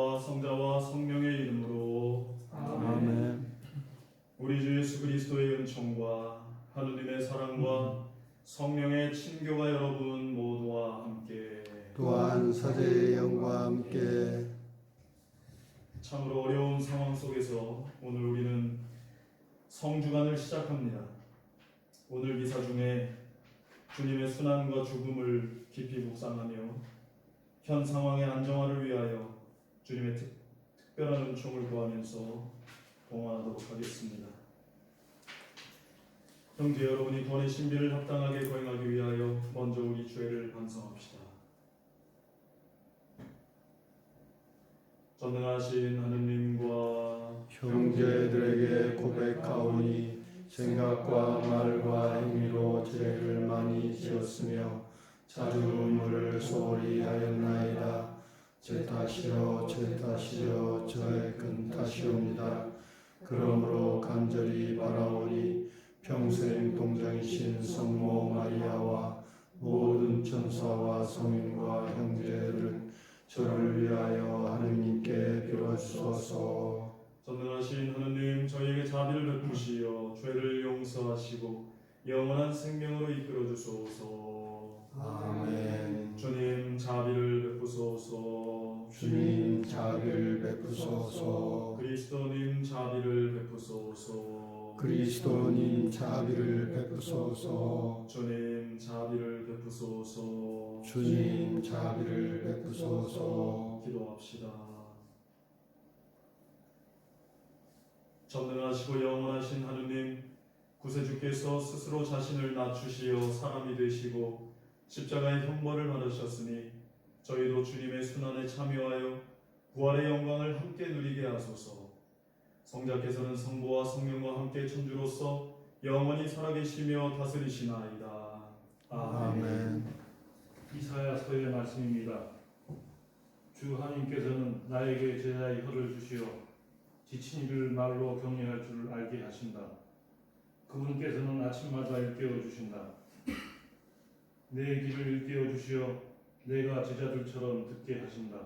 아버지와 성자와 성령의 이름으로 아멘. 우리 주 예수 그리스도의 은총과 하느님의 사랑과 성령의 친교가 여러분 모두와 함께 또한 사제의 영과 함께 참으로 어려운 상황 속에서 오늘 우리는 성주간을 시작합니다. 오늘 기사 중에 주님의 순환과 죽음을 깊이 묵상하며 현 상황의 안정화를 위하여 주님의 특별한 은총을 구하면서 봉헌하도록 하겠습니다. 형제 여러분이 구원의 신비를 합당하게 거행하기 위하여 먼저 우리 죄를 반성합시다. 전능하신 하느님과 형제들에게 고백하오니 생각과 말과 행위로 죄를 많이 지었으며 자주 의무를 소홀히 하였나이다. 제 탓이요 저의 큰 탓이옵니다. 그러므로 간절히 바라오니 평생 동정이신 성모 마리아와 모든 천사와 성인과 형제들은 저를 위하여 하느님께 빌어주소서. 전능하신 하느님, 저희에게 자비를 베푸시어 죄를 용서하시고 영원한 생명으로 이끌어 주소서. 아멘. 주님 자비를 베푸소서. 주님 자비를 베푸소서. 그리스도님 자비를 베푸소서. 그리스도님 자비를 베푸소서. 주님 자비를 베푸소서. 주님 자비를 베푸소서. 기도합시다. 전능하시고 영원하신 하느님, 구세주께서 스스로 자신을 낮추시어 사람이 되시고 십자가의 형벌을 받으셨으니 저희도 주님의 순환에 참여하여 부활의 영광을 함께 누리게 하소서. 성자께서는 성부와 성령과 함께 천주로서 영원히 살아계시며 다스리시나이다. 아멘. 이사야서의 말씀입니다. 주 하나님께서는 나에게 제자의 혀를 주시어 지친 이를 말로 격려할 줄 알게 하신다. 그분께서는 아침마다 일깨워 주신다. 내 길을 일깨워 주시어 내가 제자들처럼 듣게 하신다.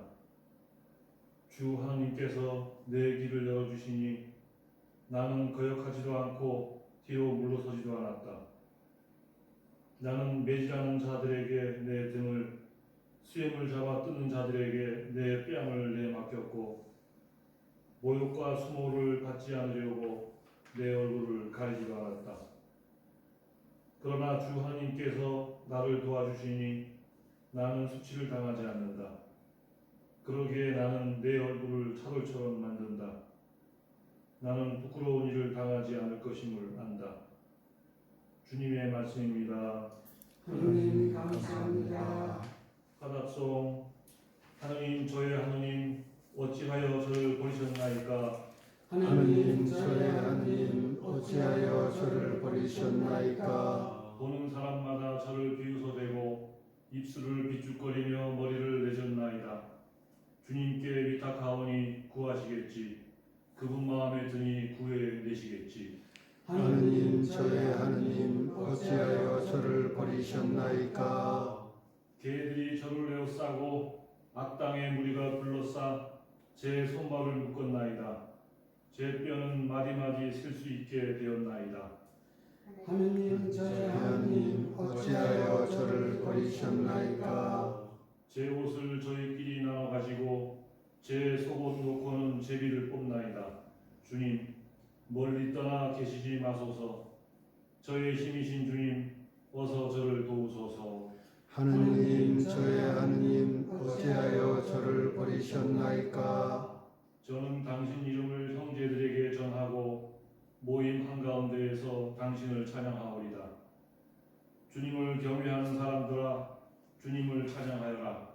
주 하나님께서 내 길을 열어주시니 나는 거역하지도 않고 뒤로 물러서지도 않았다. 나는 매질하는 자들에게 내 등을, 수염을 잡아 뜯는 자들에게 내 뺨을 내맡겼고 모욕과 수모를 받지 않으려고 내 얼굴을 가리지도 않았다. 그러나 주 하나님께서 나를 도와주시니 나는 수치를 당하지 않는다. 그러기에 나는 내 얼굴을 차돌처럼 만든다. 나는 부끄러운 일을 당하지 않을 것임을 안다. 주님의 말씀입니다. 하느님 감사합니다. 하답송. 하느님, 저의 하느님, 어찌하여 저를 버리셨나이까? 하느님 저의 하느님 어찌하여 저를 버리셨나이까? 보는 사람마다 저를 비웃어대고 입술을 비죽거리며 머리를 내젓나이다. 주님께 위탁하오니 구하시겠지. 그분 마음에 드니 구해내시겠지. 하느님 저의 하느님 어찌하여 저를 버리셨나이까? 개들이 저를 에워싸고 악당의 무리가 둘러싸 제 손발을 묶었나이다. 제 뼈는 마디마디 셀 수 있게 되었나이다. 하느님 저의 하느님 어찌하여 저를 버리셨나이까? 제 옷을 저희끼리 나눠 가지고 제 속옷 놓고는 제비를 뽑나이다. 주님, 멀리 떠나 계시지 마소서. 저의 힘이신 주님, 어서 저를 도우소서. 하느님 저의 하느님 어찌하여 저를 버리셨나이까? 저는 당신 이름을 형제들에게 전하고 모임 한가운데에서 당신을 찬양하오리다. 주님을 경외하는 사람들아, 주님을 찬양하여라.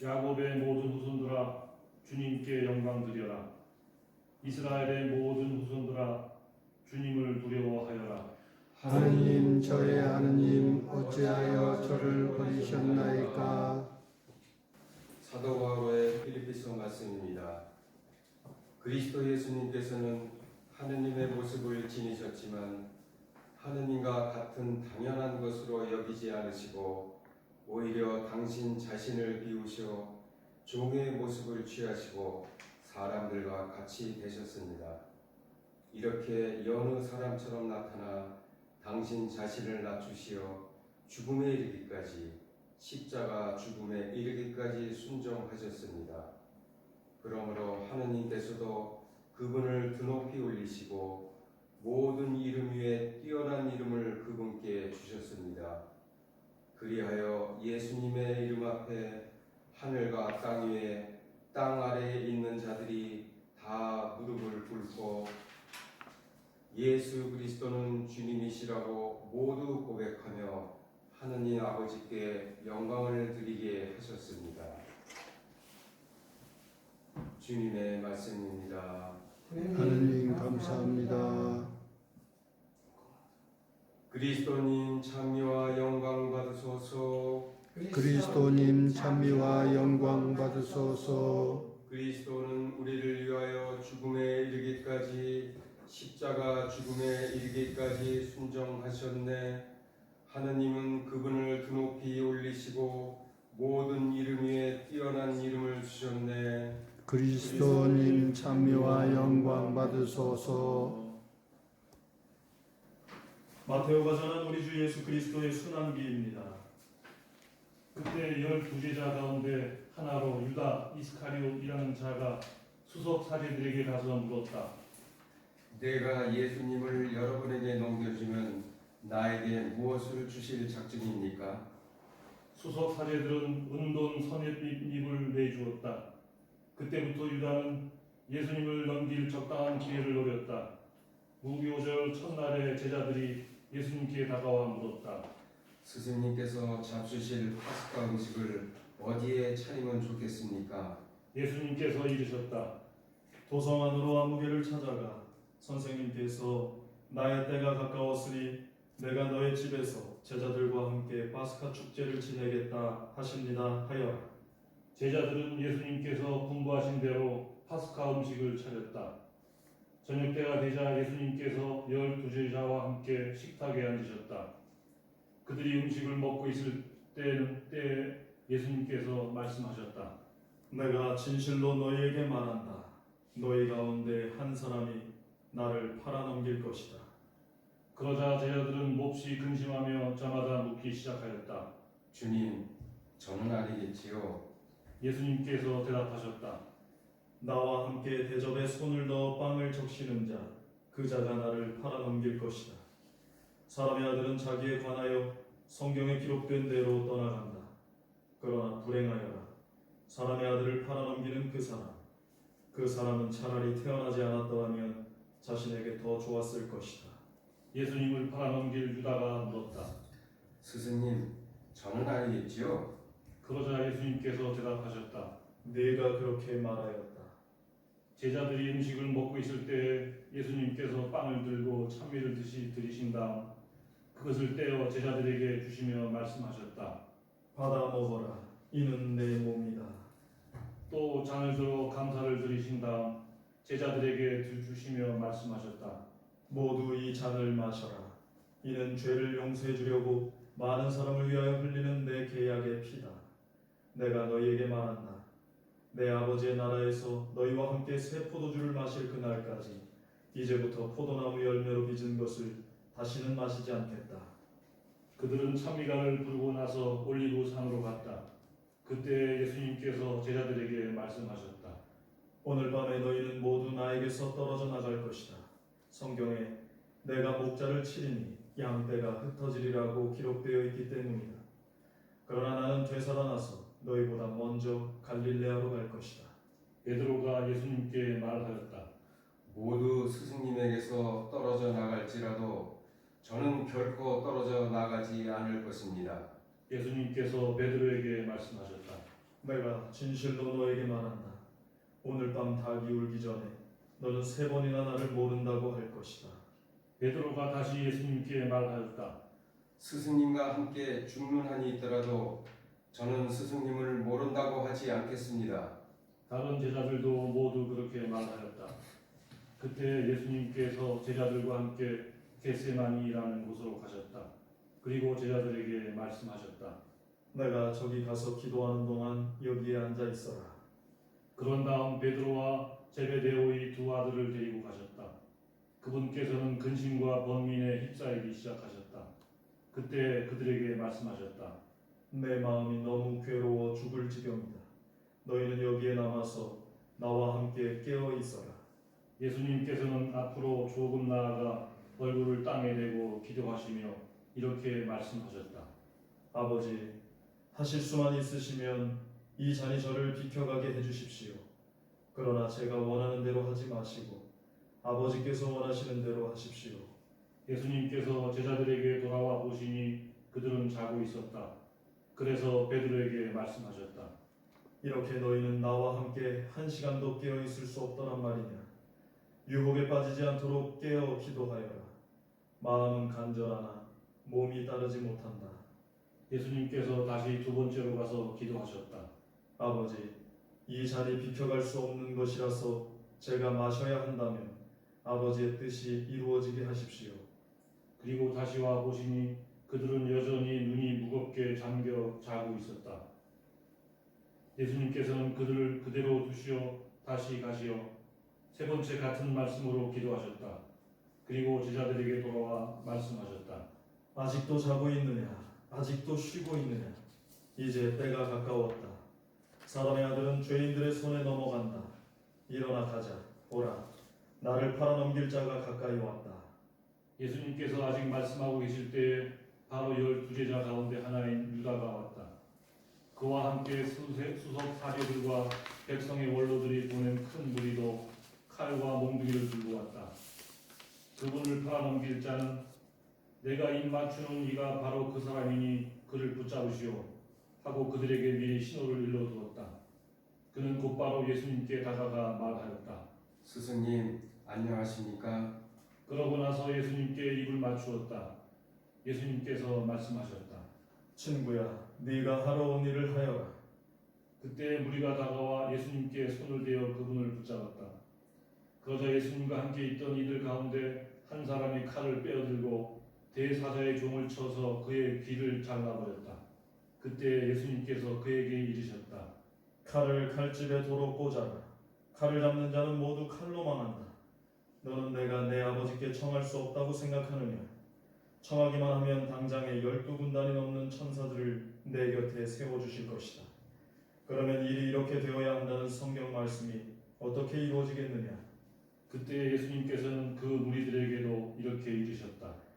야곱의 모든 후손들아, 주님께 영광 드려라. 이스라엘의 모든 후손들아, 주님을 두려워하여라. 하느님 저의 하느님 어찌하여 저를 버리셨나이까? 사도 바울의 필리피서 말씀입니다. 그리스도 예수님께서는 하느님의 모습을 지니셨지만 하느님과 같은 당연한 것으로 여기지 않으시고 오히려 당신 자신을 비우시어 종의 모습을 취하시고 사람들과 같이 되셨습니다. 이렇게 여느 사람처럼 나타나 당신 자신을 낮추시어 죽음에 이르기까지 십자가 죽음에 이르기까지 순종하셨습니다. 그러므로 하느님께서도 그분을 드높이 올리시고 모든 이름 위에 뛰어난 이름을 그분께 주셨습니다. 그리하여 예수님의 이름 앞에 하늘과 땅 위에 땅 아래에 있는 자들이 다 무릎을 꿇고 예수 그리스도는 주님이시라고 모두 고백하며 하느님 아버지께 영광을 드리게 하셨습니다. 주님의 말씀입니다. 하느님 감사합니다. 그리스도님 찬미와 영광 받으소서. 그리스도님 찬미와 영광 받으소서. 그리스도는 우리를 위하여 죽음에 이르기까지 십자가 죽음에 이르기까지 순종하셨네. 하느님은 그분을 드높이 올리시고 모든 이름 위에 뛰어난 이름을 주셨네. 그리스도님 찬미와 영광 받으소서. 마테오가 전한 우리 주 예수 그리스도의 순환기입니다. 그때 12제자 가운데 하나로 유다 이스카리ot이라는 자가 수석 사제들에게 가서 물었다. 내가 예수님을 여러분에게 넘겨주면 나에게 무엇을 주실 작정입니까? 수석 사제들은 은돈 선입입을 내주었다. 그때부터 유다는 예수님을 넘길 적당한 기회를 노렸다. 무교절 첫날에 제자들이 예수님께 다가와 물었다. 스승님께서 잡수실 파스카 음식을 어디에 차리면 좋겠습니까? 예수님께서 이르셨다. 도성 안으로 아무개를 찾아가 선생님께서 나의 때가 가까웠으니 내가 너의 집에서 제자들과 함께 파스카 축제를 지내겠다 하십니다 하여라. 제자들은 예수님께서 분부하신 대로 파스카 음식을 차렸다. 저녁 때가 되자 예수님께서 12제자와 함께 식탁에 앉으셨다. 그들이 음식을 먹고 있을 때에 예수님께서 말씀하셨다. 내가 진실로 너희에게 말한다. 너희 가운데 한 사람이 나를 팔아넘길 것이다. 그러자 제자들은 몹시 근심하며 저마다 묻기 시작하였다. 주님, 저는 아니겠지요. 예수님께서 대답하셨다. 나와 함께 대접에 손을 넣어 빵을 적시는 자, 그 자가 나를 팔아넘길 것이다. 사람의 아들은 자기에 관하여 성경에 기록된 대로 떠나간다. 그러나 불행하여라. 사람의 아들을 팔아넘기는 그 사람은 차라리 태어나지 않았더라면 자신에게 더 좋았을 것이다. 예수님을 팔아넘길 유다가 물었다. 스승님, 저는 아니겠지요. 그러자 예수님께서 대답하셨다. 네가 그렇게 말하였다. 제자들이 음식을 먹고 있을 때 예수님께서 빵을 들고 찬미를 드리신 다음 그것을 떼어 제자들에게 주시며 말씀하셨다. 받아 먹어라. 이는 내 몸이다. 또 잔을 들어 감사를 드리신 다음 제자들에게 주시며 말씀하셨다. 모두 이 잔을 마셔라. 이는 죄를 용서해 주려고 많은 사람을 위하여 흘리는 내 계약의 피다. 내가 너희에게 말한다. 내 아버지의 나라에서 너희와 함께 새 포도주를 마실 그날까지 이제부터 포도나무 열매로 빚은 것을 다시는 마시지 않겠다. 그들은 찬미가를 부르고 나서 올리브 산으로 갔다. 그때 예수님께서 제자들에게 말씀하셨다. 오늘 밤에 너희는 모두 나에게서 떨어져 나갈 것이다. 성경에 내가 목자를 치리니 양떼가 흩어지리라고 기록되어 있기 때문이다. 그러나 나는 되살아나서 너희보다 먼저 갈릴레아로 갈 것이다. 베드로가 예수님께 말하였다. 모두 스승님에게서 떨어져 나갈지라도 저는 결코 떨어져 나가지 않을 것입니다. 예수님께서 베드로에게 말씀하셨다. 내가 진실로 너에게 말한다. 오늘 밤 닭이 울기 전에 너는 3번이나 나를 모른다고 할 것이다. 베드로가 다시 예수님께 말하였다. 스승님과 함께 죽는 한이 있더라도 저는 스승님을 모른다고 하지 않겠습니다. 다른 제자들도 모두 그렇게 말하였다. 그때 예수님께서 제자들과 함께 겟세마니라는 곳으로 가셨다. 그리고 제자들에게 말씀하셨다. 내가 저기 가서 기도하는 동안 여기에 앉아 있어라. 그런 다음 베드로와 제베데오의 두 아들을 데리고 가셨다. 그분께서는 근심과 번민에 휩싸이기 시작하셨다. 그때 그들에게 말씀하셨다. 내 마음이 너무 괴로워 죽을 지경이다. 너희는 여기에 남아서 나와 함께 깨어 있어라. 예수님께서는 앞으로 조금 나아가 얼굴을 땅에 대고 기도하시며 이렇게 말씀하셨다. 아버지, 하실 수만 있으시면 이 잔이 저를 비켜가게 해주십시오. 그러나 제가 원하는 대로 하지 마시고 아버지께서 원하시는 대로 하십시오. 예수님께서 제자들에게 돌아와 보시니 그들은 자고 있었다. 그래서 베드로에게 말씀하셨다. 이렇게 너희는 나와 함께 한 시간도 깨어 있을 수 없더란 말이냐. 유혹에 빠지지 않도록 깨어 기도하여라. 마음은 간절하나 몸이 따르지 못한다. 예수님께서 다시 두 번째로 가서 기도하셨다. 아버지, 이 잔이 비켜갈 수 없는 것이라서 제가 마셔야 한다면 아버지의 뜻이 이루어지게 하십시오. 그리고 다시 와 보시니 그들은 여전히 눈이 무겁게 잠겨 자고 있었다. 예수님께서는 그들을 그대로 두시어 다시 가시어 세 번째 같은 말씀으로 기도하셨다. 그리고 제자들에게 돌아와 말씀하셨다. 아직도 자고 있느냐? 아직도 쉬고 있느냐? 이제 때가 가까웠다. 사람의 아들은 죄인들의 손에 넘어간다. 일어나 가자. 오라. 나를 팔아넘길 자가 가까이 왔다. 예수님께서 아직 말씀하고 계실 때에 바로 12제자 가운데 하나인 유다가 왔다. 그와 함께 수석 사제들과 백성의 원로들이 보낸 큰 무리도 칼과 몽둥이를 들고 왔다. 그분을 팔아넘길 자는 내가 입 맞추는 이가 바로 그 사람이니 그를 붙잡으시오 하고 그들에게 미리 신호를 일러두었다. 그는 곧바로 예수님께 다가가 말하였다. 스승님, 안녕하십니까? 그러고 나서 예수님께 입을 맞추었다. 예수님께서 말씀하셨다. 친구야, 네가 하러 온 일을 하여라. 그때 무리가 다가와 예수님께 손을 대어 그분을 붙잡았다. 그러자 예수님과 함께 있던 이들 가운데 한 사람이 칼을 빼어들고 대사자의 종을 쳐서 그의 귀를 잘라버렸다. 그때 예수님께서 그에게 이르셨다. 칼을 칼집에 도로 꽂아라. 칼을 잡는 자는 모두 칼로 망한다. 너는 내가 내 아버지께 청할 수 없다고 생각하느냐? 청하기만 하면 당장에 12군단이 넘는 천사들을 내 곁에 세워주실 것이다. 그러면 일이 이렇게 되어야 한다는 성경 말씀이 어떻게 이루어지겠느냐? 그때 예수님께서는 그 무리들에게도 이렇게 이르셨다.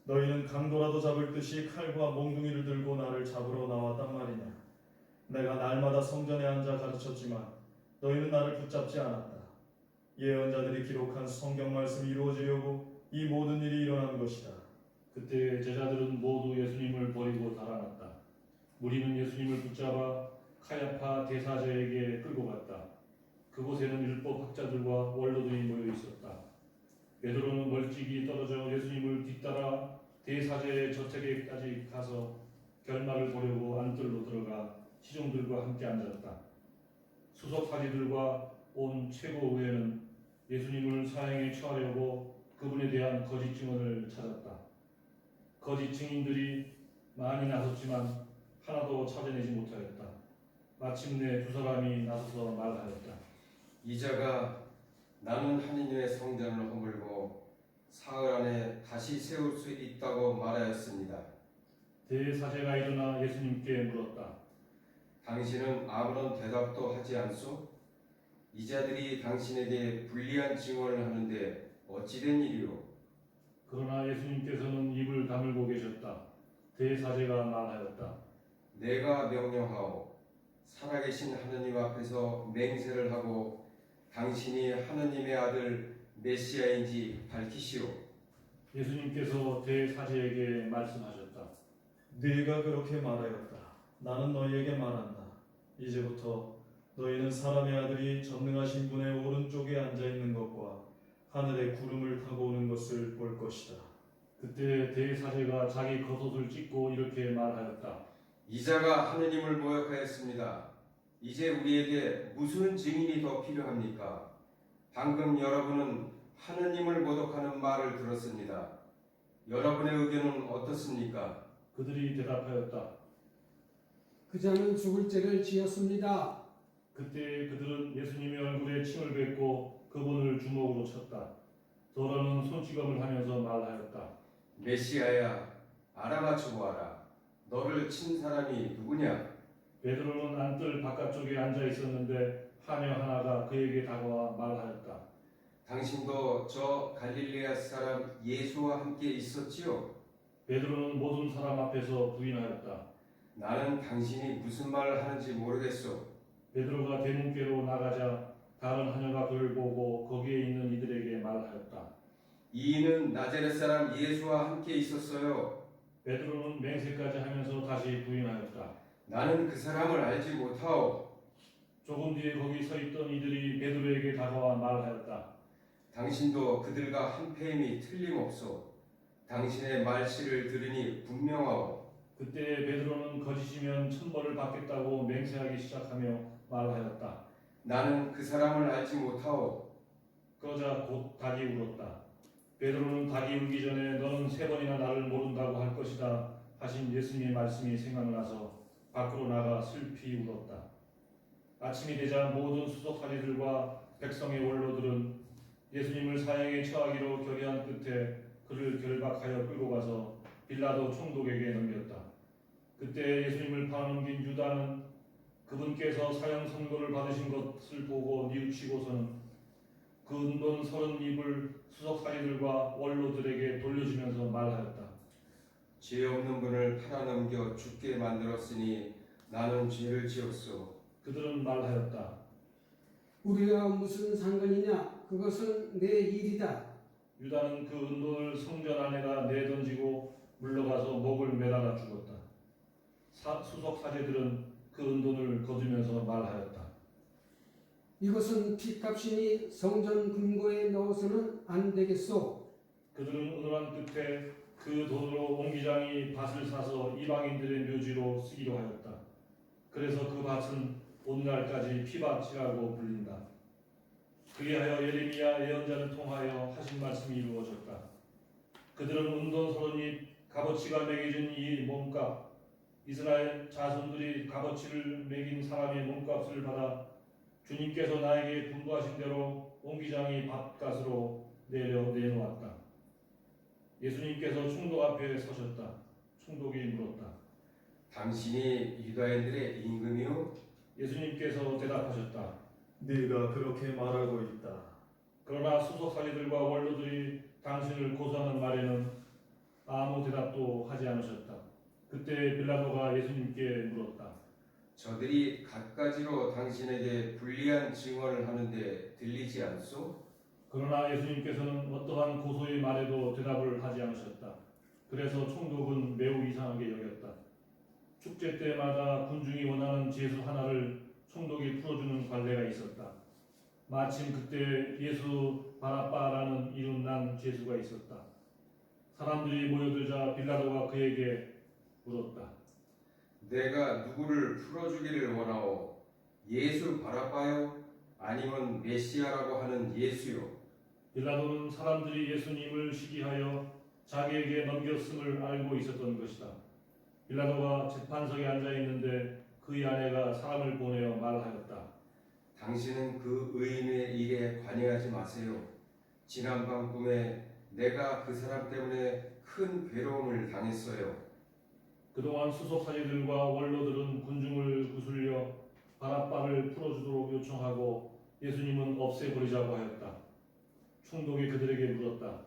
너희는 강도라도 잡을 듯이 칼과 몽둥이를 들고 나를 잡으러 나왔단 말이냐? 내가 날마다 성전에 앉아 가르쳤지만 너희는 나를 붙잡지 않았다. 예언자들이 기록한 성경 말씀이 이루어지려고 이 모든 일이 일어난 것이다. 그때 제자들은 모두 예수님을 버리고 달아났다. 무리는 예수님을 붙잡아 카야파 대사제에게 끌고 갔다. 그곳에는 율법 학자들과 원로들이 모여 있었다. 베드로는 멀찍이 떨어져 예수님을 뒤따라 대사제의 저택에까지 가서 결말을 보려고 안뜰로 들어가 시종들과 함께 앉았다. 수석사제들과 온 최고의회는 예수님을 사형에 처하려고 그분에 대한 거짓 증언을 찾았다. 거짓 증인들이 많이 나섰지만 하나도 찾아내지 못하였다. 마침내 두 사람이 나서서 말하였다. 이자가 나는 하느님의 성전을 허물고 사흘 안에 다시 세울 수 있다고 말하였습니다. 대사제가 일어나 예수님께 물었다. 당신은 아무런 대답도 하지 않소? 이자들이 당신에게 불리한 증언을 하는데 어찌된 일이오? 그러나 예수님께서는 입을 다물고 계셨다. 대사제가 말하였다. 내가 명령하오. 살아계신 하느님 앞에서 맹세를 하고 당신이 하느님의 아들 메시아인지 밝히시오. 예수님께서 대사제에게 말씀하셨다. 네가 그렇게 말하였다. 나는 너희에게 말한다. 이제부터 너희는 사람의 아들이 전능하신 분의 오른쪽에 앉아있는 것과 하늘의 구름을 타고 오는 것을 볼 것이다. 그때 대사제가 자기 겉옷을 찢고 이렇게 말하였다. 이자가 하느님을 모욕하였습니다. 이제 우리에게 무슨 증인이 더 필요합니까? 방금 여러분은 하느님을 모독하는 말을 들었습니다. 여러분의 의견은 어떻습니까? 그들이 대답하였다. 그자는 죽을 죄를 지었습니다. 그때 그들은 예수님의 얼굴에 침을 뱉고 그분을 주먹으로 쳤다. 더러는 손찌검을 하면서 말하였다. 메시아야, 알아맞혀 보아라. 너를 친 사람이 누구냐? 베드로는 안뜰 바깥쪽에 앉아 있었는데 하녀 하나가 그에게 다가와 말하였다. 당신도 저 갈릴레아 사람 예수와 함께 있었지요? 베드로는 모든 사람 앞에서 부인하였다. 나는 당신이 무슨 말을 하는지 모르겠소. 베드로가 대문께로 나가자 다른 하녀가 그를 보고 거기에 있는 이들에게 말하였다. 이는 나자렛 사람 예수와 함께 있었어요. 베드로는 맹세까지 하면서 다시 부인하였다. 나는 그 사람을 알지 못하오. 조금 뒤에 거기 서 있던 이들이 베드로에게 다가와 말하였다. 당신도 그들과 한패임이 틀림없소. 당신의 말씨를 들으니 분명하오. 그때 베드로는 거짓이면 천벌을 받겠다고 맹세하기 시작하며 말하였다. 나는 그 사람을 알지 못하오. 그러자 곧 닭이 울었다. 베드로는 닭이 울기 전에 너는 3번이나 나를 모른다고 할 것이다 하신 예수님의 말씀이 생각나서 밖으로 나가 슬피 울었다. 아침이 되자 모든 수석사제들과 백성의 원로들은 예수님을 사형에 처하기로 결의한 끝에 그를 결박하여 끌고 가서 빌라도 총독에게 넘겼다. 그때 예수님을 팔아넘긴 유다는 그분께서 사형 선고를 받으신 것을 보고 뉘우치고서는 그 은돈 30입을 수석사제들과 원로들에게 돌려주면서 말하였다. 죄 없는 분을 팔아넘겨 죽게 만들었으니 나는 죄를 지었소. 그들은 말하였다. 우리와 무슨 상관이냐? 그것은 내 일이다. 유다는 그 은돈을 성전 안에다 내던지고 물러가서 목을 매달아 죽었다. 수석사제들은 그 은돈을 거두면서 말하였다. 이것은 핏값이니 성전 금고에 넣어서는 안 되겠소. 그들은 의논한 끝에 그 돈으로 옹기장이 밭을 사서 이방인들의 묘지로 쓰기로 하였다. 그래서 그 밭은 오늘날까지 피밭이라고 불린다. 그리하여 예레미야 예언자를 통하여 하신 말씀이 이루어졌다. 그들은 은돈 30입 값어치가 매겨진 이 몸값, 이스라엘 자손들이 값어치를 매긴 사람의 몸값을 받아 주님께서 나에게 분부하신 대로 옹기장이 밭값으로 내놓았다. 예수님께서 총독 앞에 서셨다. 총독이 물었다. 당신이 유다인들의 임금이요? 예수님께서 대답하셨다. 네가 그렇게 말하고 있다. 그러나 수석사제들과 원로들이 당신을 고소하는 말에는 아무 대답도 하지 않으셨다. 그때 빌라도가 예수님께 물었다. 저들이 갖가지로 당신에게 불리한 증언을 하는데 들리지 않소? 그러나 예수님께서는 어떠한 고소의 말에도 대답을 하지 않으셨다. 그래서 총독은 매우 이상하게 여겼다. 축제 때마다 군중이 원하는 제수 하나를 총독이 풀어주는 관례가 있었다. 마침 그때 예수 바라빠라는 이름 난 제수가 있었다. 사람들이 모여들자 빌라도가 그에게 물었다. 내가 누구를 풀어주기를 원하오? 예수 바라빠요? 아니면 메시아라고 하는 예수요? 빌라도는 사람들이 예수님을 시기하여 자기에게 넘겼음을 알고 있었던 것이다. 빌라도가 재판석에 앉아 있는데 그의 아내가 사람을 보내어 말하였다. 당신은 그 의인의 일에 관여하지 마세요. 지난밤 꿈에 내가 그 사람 때문에 큰 괴로움을 당했어요. 그동안 수석사제들과 원로들은 군중을 구슬려 바라빠를 풀어주도록 요청하고 예수님은 없애버리자고 하였다. 총독이 그들에게 물었다.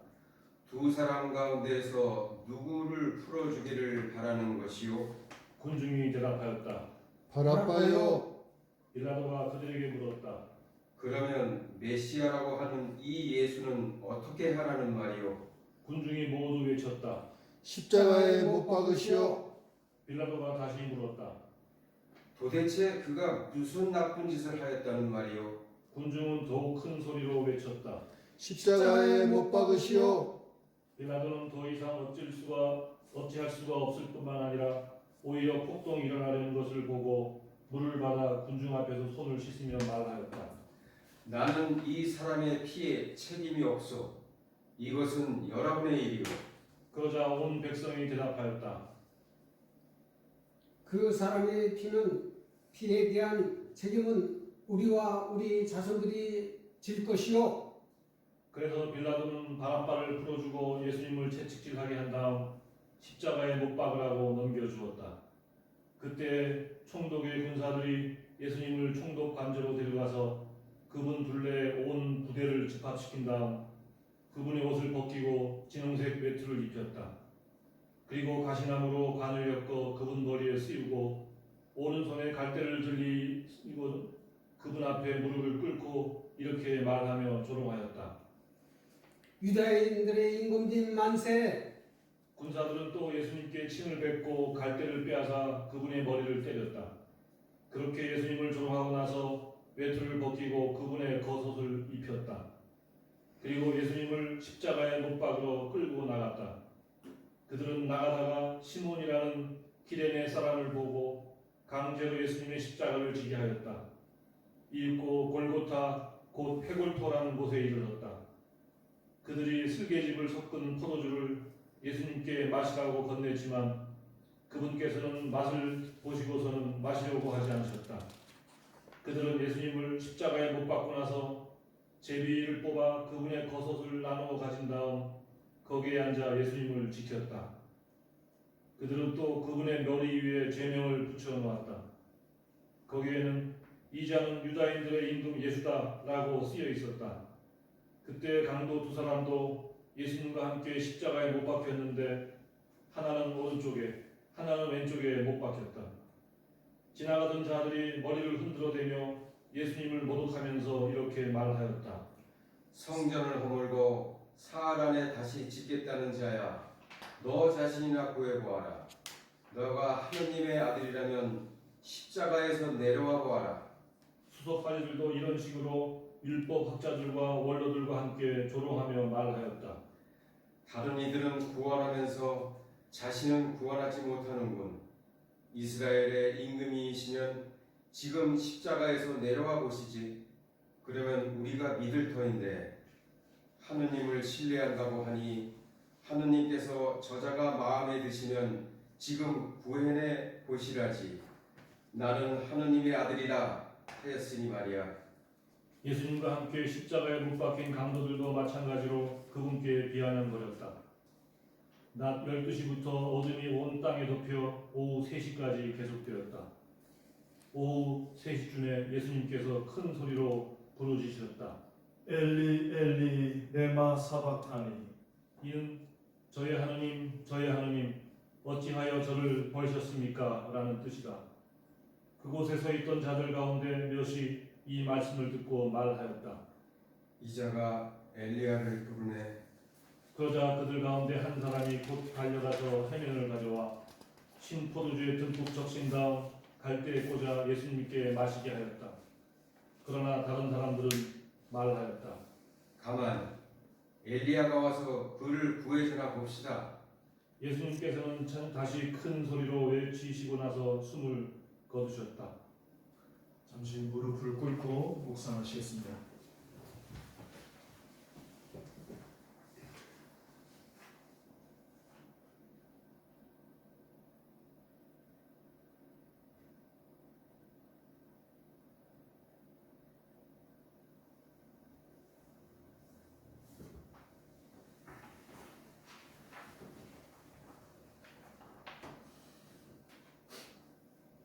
두 사람 가운데서 누구를 풀어주기를 바라는 것이요? 군중이 대답하였다. 바라빠요. 빌라도가 그들에게 물었다. 그러면 메시아라고 하는 이 예수는 어떻게 하라는 말이요? 군중이 모두 외쳤다. 십자가에 못 박으시오. 빌라도가 다시 물었다. 도대체 그가 무슨 나쁜 짓을 하였다는 말이요? 군중은 더욱 큰 소리로 외쳤다. 십자가에 못 박으시오. 빌라도는 더 이상 어찌할 수가 없을 뿐만 아니라 오히려 폭동이 일어나려는 것을 보고 물을 받아 군중 앞에서 손을 씻으며 말하였다. 나는 이 사람의 피에 책임이 없소. 이것은 여러분의 일이요. 그러자 온 백성이 대답하였다. 그 사람의 피에 대한 책임은 우리와 우리 자손들이 질 것이요. 그래서 빌라도는 바람바를 풀어주고 예수님을 채찍질하게 한 다음 십자가에 못 박으라고 넘겨주었다. 그때 총독의 군사들이 예수님을 총독 관저로 데려가서 그분 둘레에 온 부대를 집합시킨 다음 그분의 옷을 벗기고 진홍색 외투를 입혔다. 그리고 가시나무로 관을 엮어 그분 머리에 씌우고 오른손에 갈대를 들리고 그분 앞에 무릎을 꿇고 이렇게 말하며 조롱하였다. 유다인들의 임금님 만세! 군사들은 또 예수님께 침을 뱉고 갈대를 빼앗아 그분의 머리를 때렸다. 그렇게 예수님을 조롱하고 나서 외투를 벗기고 그분의 겉옷을 입혔다. 그리고 예수님을 십자가에 못 박으러 끌고 나갔다. 그들은 나가다가 시몬이라는 기레네 사람을 보고 강제로 예수님의 십자가를 지게 하였다. 이윽고 골고타 곧 회골토라는 곳에 이르렀다. 그들이 슬개즙을 섞은 포도주를 예수님께 마시라고 건네지만 그분께서는 맛을 보시고서는 마시려고 하지 않으셨다. 그들은 예수님을 십자가에 못 박고 나서 제비를 뽑아 그분의 겉옷을 나누어 가진 다음 거기에 앉아 예수님을 지켰다. 그들은 또 그분의 머리 위에 죄명을 붙여 놓았다. 거기에는 이 자는 유다인들의 임금 예수다라고 쓰여 있었다. 그때 강도 두 사람도 예수님과 함께 십자가에 못 박혔는데 하나는 오른쪽에 하나는 왼쪽에 못 박혔다. 지나가던 자들이 머리를 흔들어대며 예수님을 모독하면서 이렇게 말하였다. 성전을 허물고 사흘 안에 다시 짓겠다는 자야, 너 자신이나 구해보아라. 너가 하느님의 아들이라면 십자가에서 내려와 보아라. 수석 바리들도 이런 식으로 율법 학자들과 원로들과 함께 조롱하며 말하였다. 다른 이들은 구원하면서 자신은 구원하지 못하는군. 이스라엘의 임금이시면 지금 십자가에서 내려와 보시지. 그러면 우리가 믿을 터인데 하느님을 신뢰한다고 하니 하느님께서 저자가 마음에 드시면 지금 구해내 보시라지. 나는 하느님의 아들이라 하였으니 말이야. 예수님과 함께 십자가에 못 박힌 강도들도 마찬가지로 그분께 비아냥거렸다. 낮 12시부터 어둠이 온 땅에 덮여 오후 3시까지 계속되었다. 오후 3시쯤에 예수님께서 큰 소리로 부르짖으셨다. 엘리 엘리 레마 사박타니. 이는 저의 하느님 어찌하여 저를 버리셨습니까? 라는 뜻이다. 그곳에 서 있던 자들 가운데 몇이 이 말씀을 듣고 말하였다. 이자가 엘리야를 부르네. 그러자 그들 가운데 한 사람이 곧 달려가서 해면을 가져와 신 포도주에 듬뿍 적신 다음 갈대에 꽂아 예수님께 마시게 하였다. 그러나 다른 사람들은 말하였다. 가만, 엘리야가 와서 그를 구해주나 봅시다. 예수님께서는 다시 큰 소리로 외치시고 나서 숨을 거두셨다. 잠시 무릎을 꿇고 묵상하시겠습니다.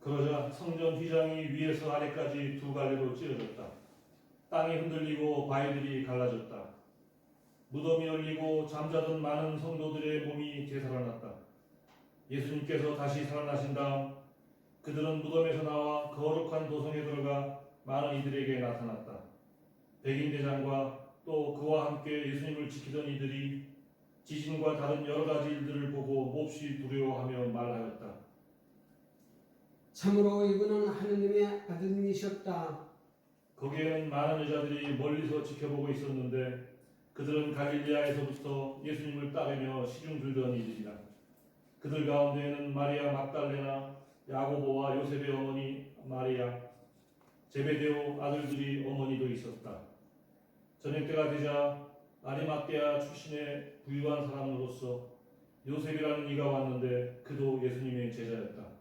그러자 성전 휘장이 위에서 아래까지 두 갈래로 찢어졌다. 땅이 흔들리고 바위들이 갈라졌다. 무덤이 열리고 잠자던 많은 성도들의 몸이 되살아났다. 예수님께서 다시 살아나신 다음 그들은 무덤에서 나와 거룩한 도성에 들어가 많은 이들에게 나타났다. 백인대장과 또 그와 함께 예수님을 지키던 이들이 지진과 다른 여러 가지 일들을 보고 몹시 두려워하며 말하였다. 참으로 이분은 하느님의 아들이셨다. 거기에는 많은 여자들이 멀리서 지켜보고 있었는데 그들은 갈릴리아에서부터 예수님을 따르며 시중 들던 이들이라. 그들 가운데에는 마리아 막달레나, 야고보와 요셉의 어머니 마리아, 제베데오 아들들이 어머니도 있었다. 저녁 때가 되자 아리마떼아 출신의 부유한 사람으로서 요셉이라는 이가 왔는데 그도 예수님의 제자였다.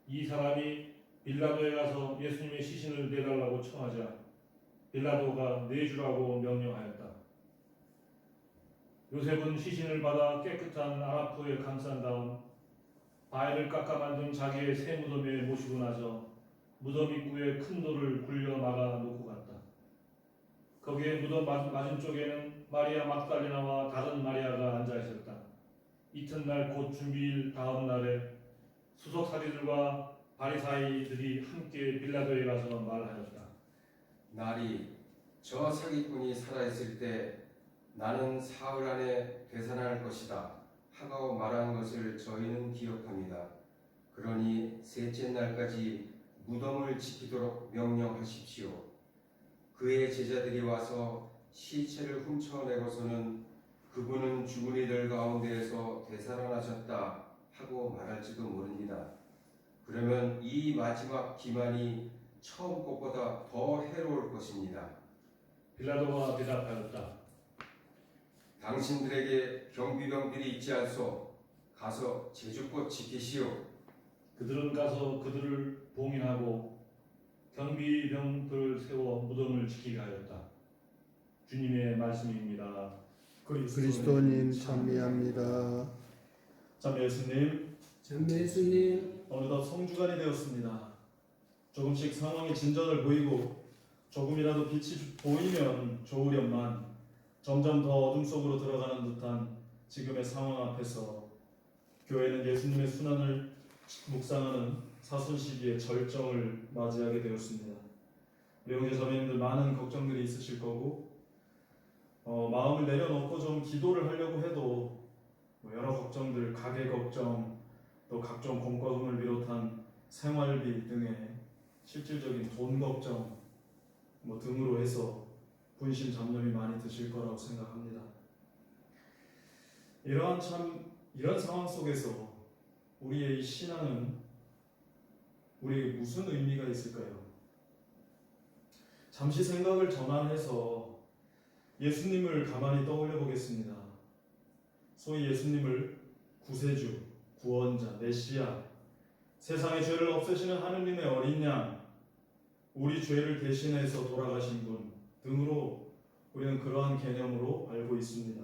이 사람이 빌라도에 가서 예수님의 시신을 내달라고 청하자 빌라도가 내주라고 명령하였다. 요셉은 시신을 받아 깨끗한 아라포에 감싼 다음 바위를 깎아 만든 자기의 새 무덤에 모시고 나서 무덤 입구에 큰 돌을 굴려 막아 놓고 갔다. 거기에 무덤 맞은쪽에는 마리아 막달레나와 다른 마리아가 앉아 있었다. 이튿날 곧 준비일 다음 날에 수석사리들과 바리사이들이 함께 빌라도에 가서 말하였다. 날이 저 사기꾼이 살아있을 때 나는 사흘 안에 되살아날 것이다 하고 말한 것을 저희는 기억합니다. 그러니 셋째 날까지 무덤을 지키도록 명령하십시오. 그의 제자들이 와서 시체를 훔쳐내고서는 그분은 죽은 이들 가운데에서 되살아나셨다 하고 말할지도 모릅니다. 그러면 이 마지막 기만이 처음 것보다 더 해로울 것입니다. 빌라도가 대답하였다. 당신들에게 경비병들이 있지 않소? 가서 제주껏 지키시오. 그들은 가서 그들을 봉인하고 경비병들을 세워 무덤을 지키게 하였다. 주님의 말씀입니다. 그리스도님 찬미합니다. 참 예수님, 전 예수님, 어느덧 성주간이 되었습니다. 조금씩 상황이 진전을 보이고 조금이라도 빛이 보이면 좋으련만 점점 더 어둠 속으로 들어가는 듯한 지금의 상황 앞에서 교회는 예수님의 순환을 묵상하는 사순 시기의 절정을 맞이하게 되었습니다. 우리 형제 자매님들 많은 걱정들이 있으실 거고 마음을 내려놓고 좀 기도를 하려고 해도 여러 걱정들, 가계 걱정, 또 각종 공과금을 비롯한 생활비 등의 실질적인 돈 걱정 등으로 해서 분심 잡념이 많이 드실 거라고 생각합니다. 이런 상황 속에서 우리의 이 신앙은 우리에게 무슨 의미가 있을까요? 잠시 생각을 전환해서 예수님을 가만히 떠올려 보겠습니다. 소위 예수님을 구세주, 구원자, 메시아, 세상의 죄를 없애시는 하느님의 어린 양, 우리 죄를 대신해서 돌아가신 분 등으로 우리는 그러한 개념으로 알고 있습니다.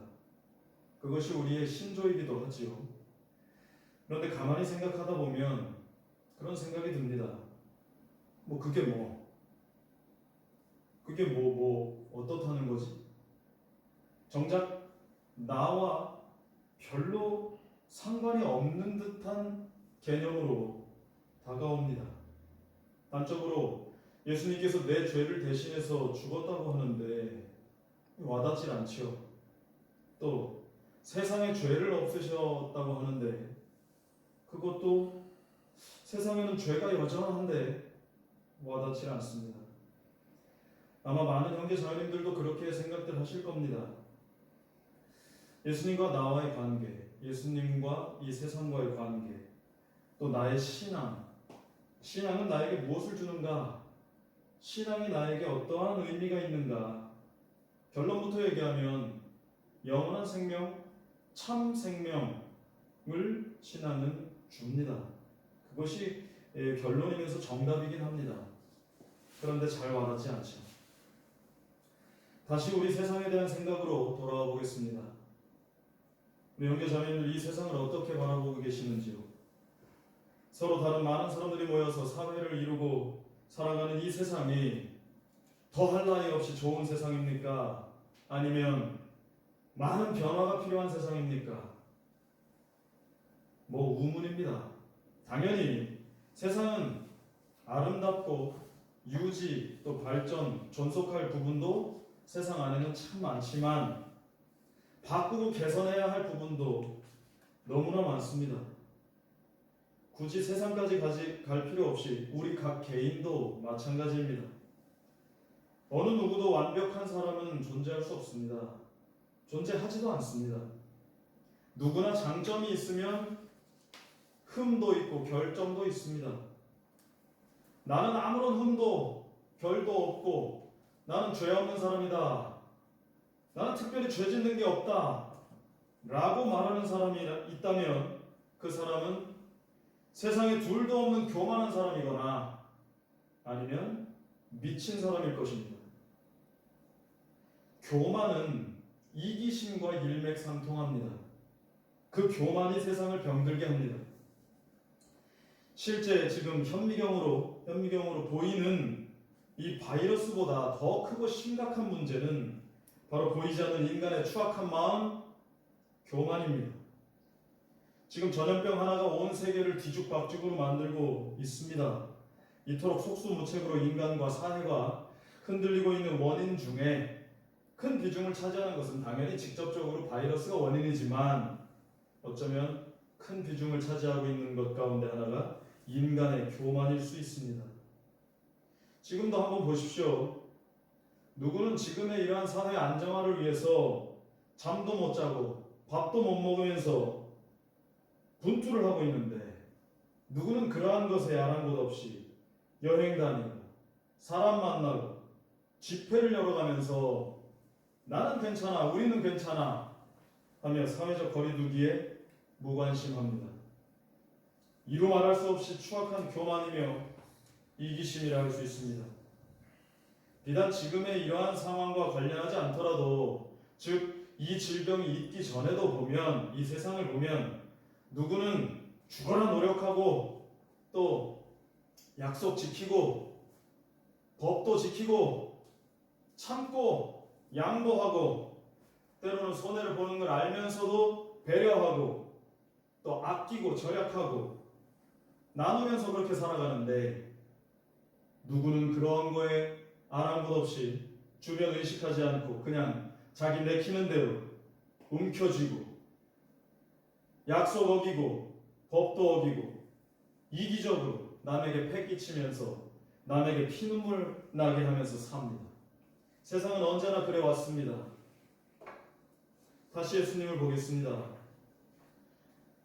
그것이 우리의 신조이기도 하지요. 그런데 가만히 생각하다 보면 그런 생각이 듭니다. 그게 어떻다는 거지? 정작 나와 별로 상관이 없는 듯한 개념으로 다가옵니다. 단적으로 예수님께서 내 죄를 대신해서 죽었다고 하는데 와닿질 않죠. 또 세상의 죄를 없애셨다고 하는데 그것도 세상에는 죄가 여전한데 와닿질 않습니다. 아마 많은 형제 자매님들도 그렇게 생각들 하실 겁니다. 예수님과 나와의 관계, 예수님과 이 세상과의 관계, 또 나의 신앙은 나에게 무엇을 주는가? 신앙이 나에게 어떠한 의미가 있는가? 결론부터 얘기하면 영원한 생명, 참 생명을 신앙은 줍니다. 그것이 결론이면서 정답이긴 합니다. 그런데 잘 와닿지 않죠. 다시 우리 세상에 대한 생각으로 돌아와 보겠습니다. 우리 형제 자매님들 이 세상을 어떻게 바라보고 계시는지요? 서로 다른 많은 사람들이 모여서 사회를 이루고 살아가는 이 세상이 더할 나위 없이 좋은 세상입니까? 아니면 많은 변화가 필요한 세상입니까? 우문입니다. 당연히 세상은 아름답고 유지 또 발전, 존속할 부분도 세상 안에는 참 많지만 바꾸고 개선해야 할 부분도 너무나 많습니다. 굳이 세상까지 갈 필요 없이 우리 각 개인도 마찬가지입니다. 어느 누구도 완벽한 사람은 존재할 수 없습니다. 존재하지도 않습니다. 누구나 장점이 있으면 흠도 있고 결점도 있습니다. 나는 아무런 흠도 결도 없고 나는 죄 없는 사람이다. 나는 특별히 죄 짓는 게 없다. 라고 말하는 사람이 있다면 그 사람은 세상에 둘도 없는 교만한 사람이거나 아니면 미친 사람일 것입니다. 교만은 이기심과 일맥상통합니다. 그 교만이 세상을 병들게 합니다. 실제 지금 현미경으로 보이는 이 바이러스보다 더 크고 심각한 문제는 바로 보이지 않는 인간의 추악한 마음, 교만입니다. 지금 전염병 하나가 온 세계를 뒤죽박죽으로 만들고 있습니다. 이토록 속수무책으로 인간과 사회가 흔들리고 있는 원인 중에 큰 비중을 차지하는 것은 당연히 직접적으로 바이러스가 원인이지만 어쩌면 큰 비중을 차지하고 있는 것 가운데 하나가 인간의 교만일 수 있습니다. 지금도 한번 보십시오. 누구는 지금의 이러한 사회 안정화를 위해서 잠도 못 자고 밥도 못 먹으면서 분투를 하고 있는데 누구는 그러한 것에 아랑곳 없이 여행 다니고 사람 만나고 집회를 열어가면서 나는 괜찮아, 우리는 괜찮아 하며 사회적 거리두기에 무관심합니다. 이루 말할 수 없이 추악한 교만이며 이기심이라 할 수 있습니다. 비단 지금의 이러한 상황과 관련하지 않더라도 즉 이 질병이 있기 전에도 보면 이 세상을 보면 누구는 죽어라 노력하고 또 약속 지키고 법도 지키고 참고 양보하고 때로는 손해를 보는 걸 알면서도 배려하고 또 아끼고 절약하고 나누면서 그렇게 살아가는데 누구는 그러한 거에 아랑곳 없이 주변 의식하지 않고 그냥 자기 내키는 대로 움켜쥐고 약속 어기고 법도 어기고 이기적으로 남에게 패 끼치면서 남에게 피눈물 나게 하면서 삽니다. 세상은 언제나 그래 왔습니다. 다시 예수님을 보겠습니다.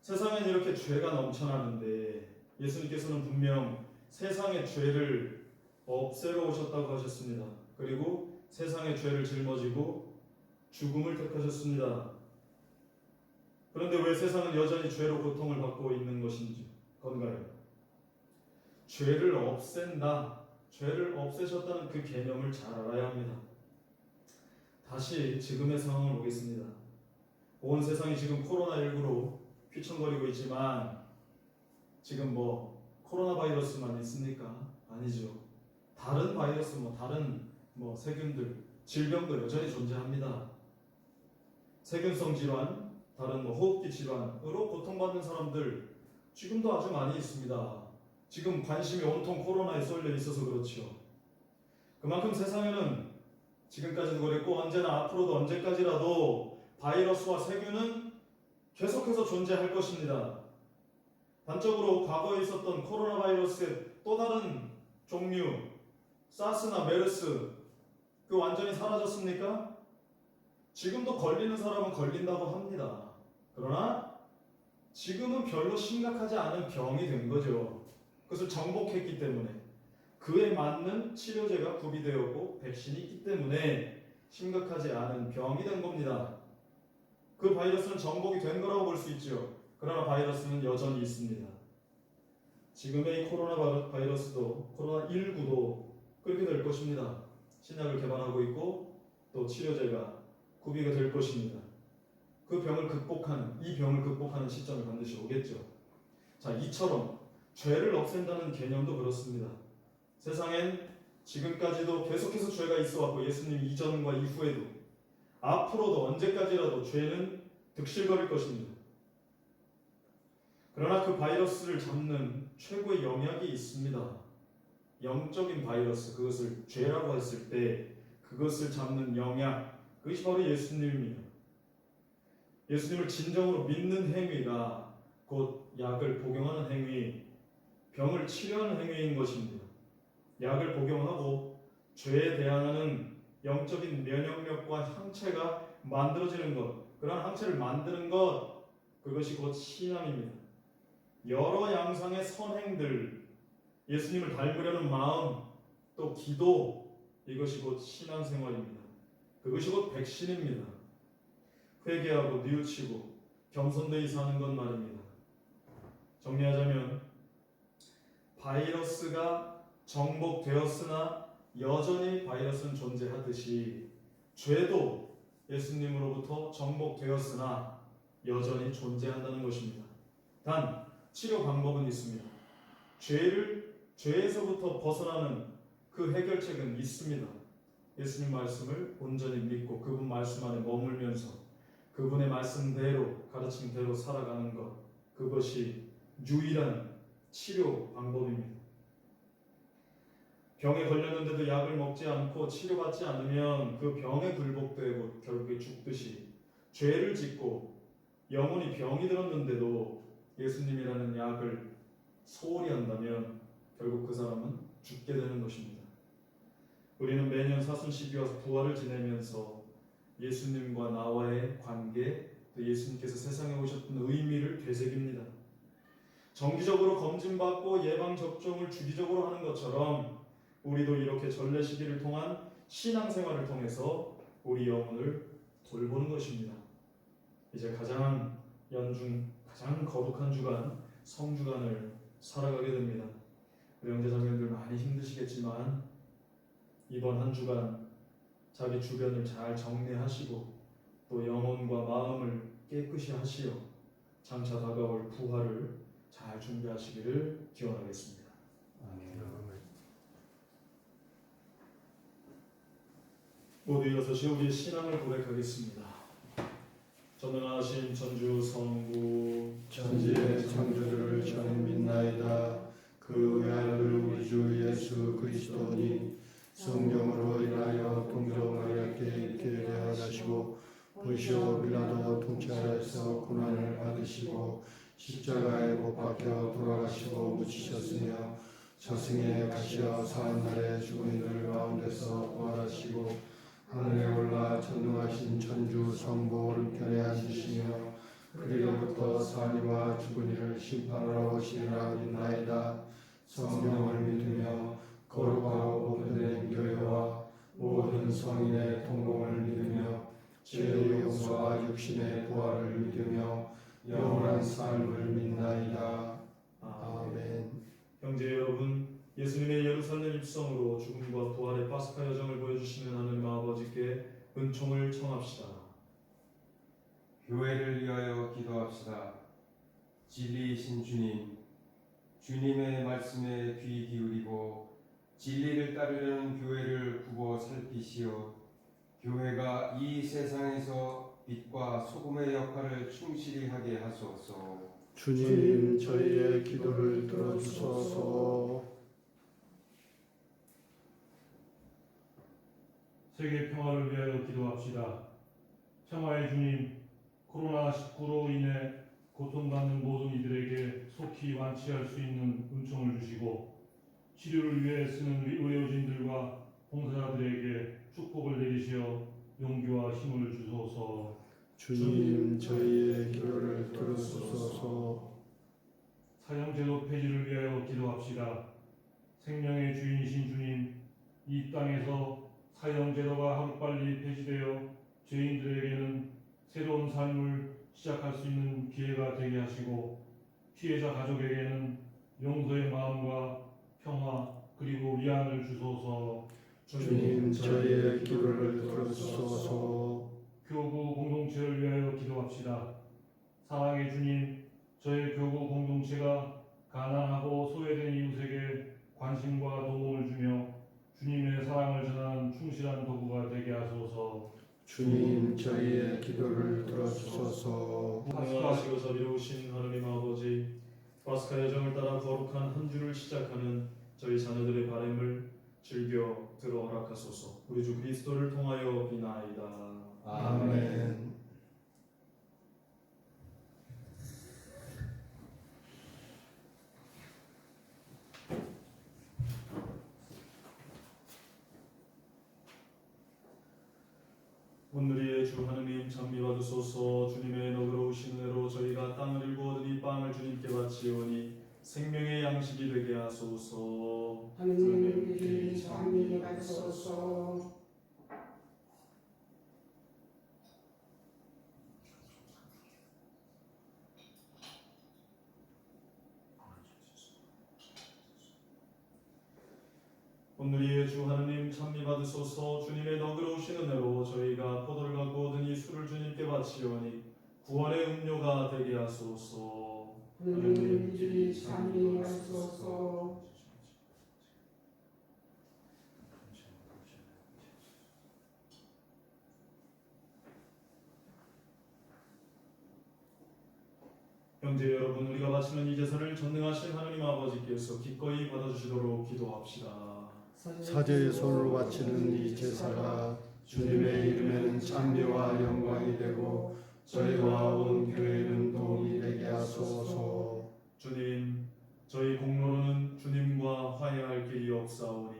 세상엔 이렇게 죄가 넘쳐나는데 예수님께서는 분명 세상의 죄를 없애러 오셨다고 하셨습니다. 그리고 세상의 죄를 짊어지고 죽음을 택하셨습니다. 그런데 왜 세상은 여전히 죄로 고통을 받고 있는 건가요? 죄를 없앤다, 죄를 없애셨다는 그 개념을 잘 알아야 합니다. 다시 지금의 상황을 보겠습니다. 온 세상이 지금 코로나19로 휘청거리고 있지만 지금 코로나 바이러스만 있습니까? 아니죠. 다른 바이러스, 다른 세균들, 질병도 여전히 존재합니다. 세균성 질환, 다른 호흡기 질환으로 고통받는 사람들 지금도 아주 많이 있습니다. 지금 관심이 온통 코로나에 쏠려 있어서 그렇죠. 그만큼 세상에는 지금까지도 그랬고 언제나 앞으로도 언제까지라도 바이러스와 세균은 계속해서 존재할 것입니다. 단적으로 과거에 있었던 코로나 바이러스의 또 다른 종류, 사스나 메르스, 그 완전히 사라졌습니까? 지금도 걸리는 사람은 걸린다고 합니다. 그러나 지금은 별로 심각하지 않은 병이 된 거죠. 그것을 정복했기 때문에 그에 맞는 치료제가 구비되었고 백신이 있기 때문에 심각하지 않은 병이 된 겁니다. 그 바이러스는 정복이 된 거라고 볼 수 있죠. 그러나 바이러스는 여전히 있습니다. 지금의 이 코로나 바이러스도 코로나19도 그렇게 될 것입니다. 신약을 개발하고 있고 또 치료제가 구비가 될 것입니다. 이 병을 극복하는 시점이 반드시 오겠죠. 자, 이처럼 죄를 없앤다는 개념도 그렇습니다. 세상엔 지금까지도 계속해서 죄가 있어왔고 예수님 이전과 이후에도 앞으로도 언제까지라도 죄는 득실거릴 것입니다. 그러나 그 바이러스를 잡는 최고의 영약이 있습니다. 영적인 바이러스, 그것을 죄라고 했을 때 그것을 잡는 영약, 그것이 바로 예수님입니다. 예수님을 진정으로 믿는 행위가 곧 약을 복용하는 행위, 병을 치료하는 행위인 것입니다. 약을 복용하고 죄에 대항하는 영적인 면역력과 항체가 만들어지는 것, 그런 항체를 만드는 것, 그것이 곧 신앙입니다. 여러 양상의 선행들, 예수님을 닮으려는 마음, 또 기도, 이것이 곧 신앙생활입니다. 그것이 곧 백신입니다. 회개하고 뉘우치고 겸손되이 사는 것 말입니다. 정리하자면 바이러스가 정복되었으나 여전히 바이러스는 존재하듯이 죄도 예수님으로부터 정복되었으나 여전히 존재한다는 것입니다. 단 치료 방법은 있습니다. 죄에서부터 벗어나는 그 해결책은 있습니다. 예수님 말씀을 온전히 믿고 그분 말씀 안에 머물면서 그분의 말씀대로 가르침대로 살아가는 것, 그것이 유일한 치료 방법입니다. 병에 걸렸는데도 약을 먹지 않고 치료받지 않으면 그 병에 굴복되고 결국에 죽듯이 죄를 짓고 영혼이 병이 들었는데도 예수님이라는 약을 소홀히 한다면 결국 그 사람은 죽게 되는 것입니다. 우리는 매년 사순시기와 부활을 지내면서 예수님과 나와의 관계, 또 예수님께서 세상에 오셨던 의미를 되새깁니다. 정기적으로 검진받고 예방접종을 주기적으로 하는 것처럼 우리도 이렇게 전례시기를 통한 신앙생활을 통해서 우리 영혼을 돌보는 것입니다. 이제 가장 거룩한 주간, 성주간을 살아가게 됩니다. 우리 형제자매들 많이 힘드시겠지만 이번 한 주간 자기 주변을 잘 정리하시고 또 영혼과 마음을 깨끗이 하시어 장차 다가올 부활을 잘 준비하시기를 기원하겠습니다. 모두 일어서시 우리의 신앙을 고백하겠습니다. 전능하신 천주 성부 천지의 창조를 저는 믿나이다. 그 외아들 우리 주 예수 그리스도니 성령으로 인하여 동정 마리아께 있게 되하시고 본시오 빌라도 통치하여서 고난을 받으시고 십자가에 못 박혀 돌아가시고 묻히셨으며 저승에 가시어 사흘날에 죽은 이들 가운데서 부활하시고 하늘에 올라 전능하신 천주 성부 오른편에 앉으시며 그리로부터 사니와 죽은 이를 심판하러 오시리라 믿나이다. 성령을 믿으며 거룩하고 보편된 교회와 모든 성인의 동공을 믿으며 죄의 용서와 육신의 부활을 믿으며 영원한 삶을 믿나이다. 아멘. 형제 여러분, 예수님의 예루살렘 입성으로 죽음과 부활의 파스카 여정을 보여주시는 하나님 아버지께 은총을 청합시다. 교회를 위하여 기도합시다. 진리이신 주님, 주님의 말씀에 귀 기울이고 진리를 따르려는 교회를 굽어 살피시어 교회가 이 세상에서 빛과 소금의 역할을 충실히 하게 하소서. 주님 저희의 기도를 들어주소서. 세계 평화를 위하여 기도합시다. 평화의 주님, 코로나19로 인해 고통받는 모든 이들에게 속히 완치할 수 있는 은총을 주시고 치료를 위해 쓰는 의료진들과 봉사자들에게 축복을 내리시어 용기와 힘을 주소서. 주님 저희의 기도를 들어주소서. 사형제도 폐지를 위하여 기도합시다. 생명의 주인이신 주님, 이 땅에서 사형제도가 하루빨리 폐지되어 죄인들에게는 새로운 삶을 시작할 수 있는 기회가 되게 하시고 피해자 가족에게는 용서의 마음과 평화 그리고 위안을 주소서. 주님 저희의 기도를 들어주소서. 교구 공동체를 위하여 기도합시다. 사랑의 주님, 저희 교구 공동체가 가난하고 소외된 이웃에게 관심과 도움을 주며 주님의 사랑을 전하는 충실한 도구가 되게 하소서. 주님 저희의 기도를 들어주소서. 공평하시고 자비로우신 하나님 아버지, 파스카 여정을 따라 거룩한 한 주를 시작하는 저희 자녀들의 바람을 즐겨 들어 허락하소서. 우리 주 그리스도를 통하여 비나이다. 아멘. 오늘의 주 하느님 찬미 받으소서. 주님의 너그러우신 은혜로 저희가 땅을 일구 얻으니 빵을 주님께 바치오니 생명의 양식이 되게 하소서. 하느님 찬미 받으소서. 오늘의 주 하느님 찬미 받으소서. 주님의 너그러우신 은혜로 저희가 포도를 갖고 얻은 이 술을 주님께 바치오니 구원의 음료가 되게 하소서. 하느님이 찬미하소서. 형제 여러분, 우리가 바치는 이 제사를 전능하신 하느님 아버지께서 기꺼이 받아주시도록 기도합시다. 사제의 손으로 바치는 이 제사가 주님의 이름에는 찬미와 영광이 되고 저희와 온 교회는 도움이 되게 하소서. 주님, 저희 공로로는 주님과 화해할 길이 없사오니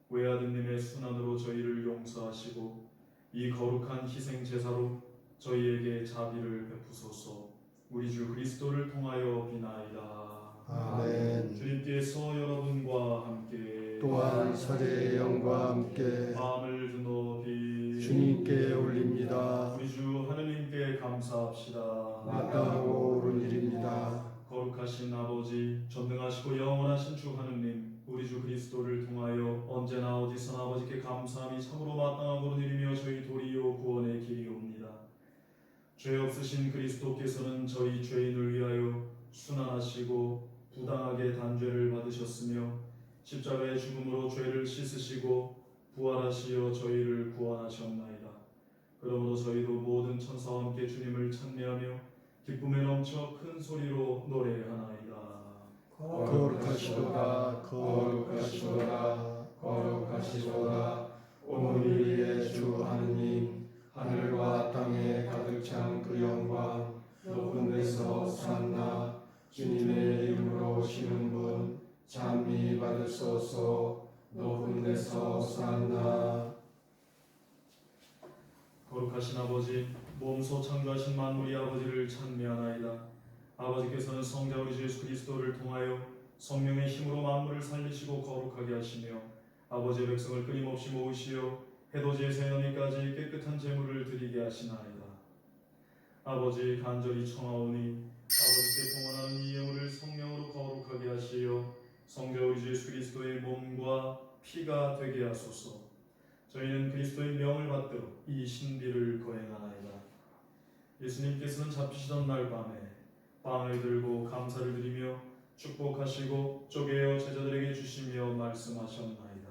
외아드님의 순환으로 저희를 용서하시고 이 거룩한 희생 제사로 저희에게 자비를 베푸소서. 우리 주 그리스도를 통하여 비나이다. 아멘. 주님께서 여러분과 함께 또한 사제의 영과 함께 마음을 드높이 주님께 올립니다. 우리 주 하느님께 감사합시다. 마땅하고 옳은 일입니다. 거룩하신 아버지, 전능하시고 영원하신 주 하느님, 우리 주 그리스도를 통하여 언제나 어디서나 아버지께 감사함이 참으로 마땅하고 옳은 일이며 저희 도리요 구원의 길이옵니다. 죄 없으신 그리스도께서는 저희 죄인을 위하여 순환하시고 부당하게 단죄를 받으셨으며 십자가의 죽음으로 죄를 씻으시고 부활하시어 저희를 구원하셨나이다. 그러므로 저희도 모든 천사와 함께 주님을 찬미하며 기쁨에 넘쳐 큰 소리로 노래하나이다. 거룩하시도다 거룩하시도다 거룩하시도다 오늘의 주 하느님 하늘과 땅에 가득 찬 그 영광 높은 데서 솟았나 주님의 이름으로 오시는 분 찬미 받으소서. 높은 데서 솟았나. 거룩하신 아버지, 몸소 창조하신 만물의 아버지를 찬미하나이다. 아버지께서는 성자 우리 주 예수 그리스도를 통하여 성령의 힘으로 만물을 살리시고 거룩하게 하시며 아버지의 백성을 끊임없이 모으시어 해돋이에서 해넘이까지 깨끗한 제물을 드리게 하시나이다. 아버지, 간절히 청하오니 아버지께 봉헌하는 이 예물을 성령으로 거룩하게 하시어 성자 우리 주 예수 그리스도의 몸과 피가 되게 하소서. 저희는 그리스도의 명을 받들어 이 신비를 거행하나이다. 예수님께서는 잡히시던 날 밤에 빵을 들고 감사를 드리며 축복하시고 쪼개어 제자들에게 주시며 말씀하셨나이다.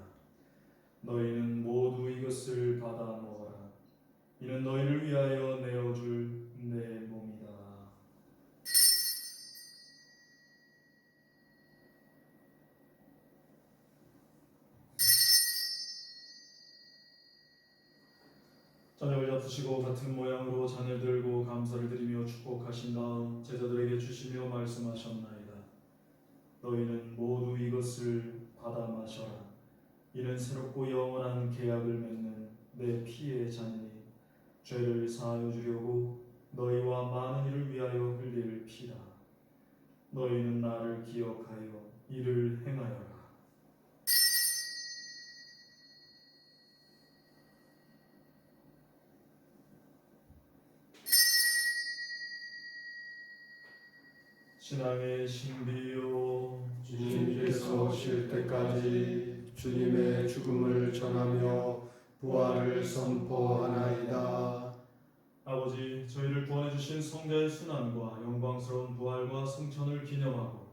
너희는 모두 이것을 받아 먹어라. 이는 너희를 위하여 내어줄 내 몸이다. 저녁을 잡수시고 같은 모양으로 잔을 들고 감사를 드리며 축복하신 다음 제자들에게 주시며 말씀하셨나이다. 너희는 모두 이것을 받아 마셔라. 이는 새롭고 영원한 계약을 맺는 내 피의 잔이니 죄를 사하여 주려고 너희와 많은 이를 위하여 흘릴 피다. 너희는 나를 기억하여 이를 행하여라. 신앙의 신비요, 주님께서 오실 때까지 주님의 죽음을 전하며 부활을 선포하나이다. 아버지, 저희를 구원해 주신 성자의 순환과 영광스러운 부활과 승천을 기념하고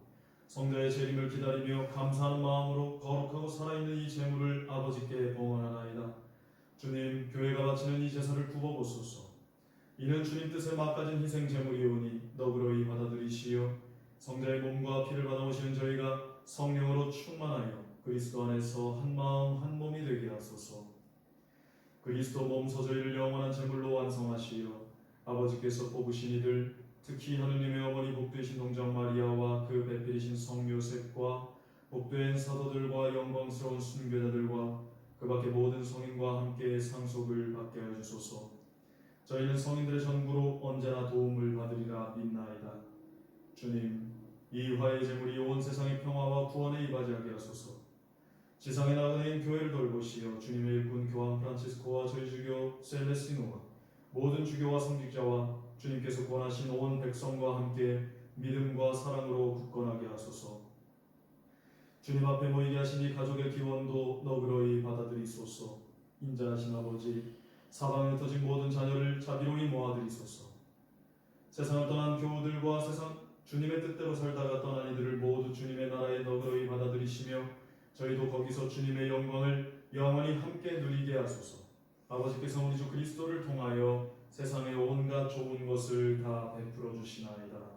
성자의 재림을 기다리며 감사하는 마음으로 거룩하고 살아있는 이 제물을 아버지께 봉헌하나이다. 주님, 교회가 바치는 이 제사를 굽어보소서. 이는 주님 뜻에 막가진 희생 제물이오니 너그러이 받아들이시어 성자의 몸과 피를 받아오시는 저희가 성령으로 충만하여 그리스도 안에서 한 마음 한 몸이 되게 하소서. 그리스도 몸소 저희를 영원한 제물로 완성하시어 아버지께서 뽑으신 이들, 특히 하느님의 어머니 복되신 동정 마리아와 그 배필이신 성 요셉과 복된 사도들과 영광스러운 순교자들과 그 밖의 모든 성인과 함께 상속을 받게 하여 주소서. 저희는 성인들의 전부로 언제나 도움을 받으리라 믿나이다. 주님, 이 화해 제물이 온 세상의 평화와 구원에 이바지하게 하소서. 지상의 나그네인 교회를 돌보시어 주님의 일꾼 교황 프란치스코와 저희 주교 셀레시노와 모든 주교와 성직자와 주님께서 구원하신 온 백성과 함께 믿음과 사랑으로 굳건하게 하소서. 주님 앞에 모이게 하신 이 가족의 기원도 너그러이 받아들이소서. 인자하신 아버지, 사방에 흩어진 모든 자녀를 자비로이 모아드리소서. 세상을 떠난 교우들과 주님의 뜻대로 살다가 떠난 이들을 모두 주님의 나라에 너그러이 받아들이시며 저희도 거기서 주님의 영광을 영원히 함께 누리게 하소서. 아버지께서 우리 주 그리스도를 통하여 세상의 온갖 좋은 것을 다 베풀어 주시나이다.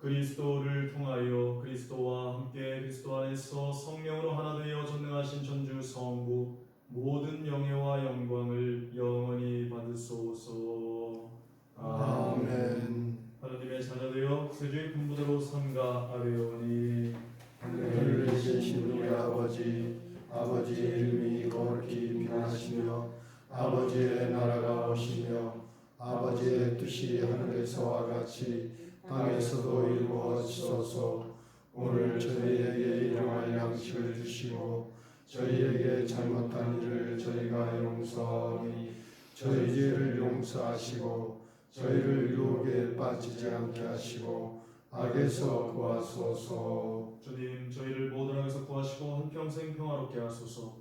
그리스도를 통하여 그리스도와 함께 그리스도 안에서 성령으로 하나 되어 전능하신 전주 성부 모든 영예와 영광을 영원히 받으소서. 아멘. 하나님의 자녀되어 구세주의 분부대로 삼가 아뢰오니 하늘에 계신 우리 아버지의 이름이 거룩히 빛나시며 아버지의 나라가 오시며 아버지의 뜻이 하늘에서와 같이 땅에서도 이루어지소서. 오늘 저희에게 일용할 양식을 주시고 저희에게 잘못한 일을 저희가 용서하니 저희 죄를 용서하시고 저희를 유혹에 빠지지 않게 하시고 악에서 구하소서. 주님, 저희를 모든 악에서 구하시고 한평생 평화롭게 하소서.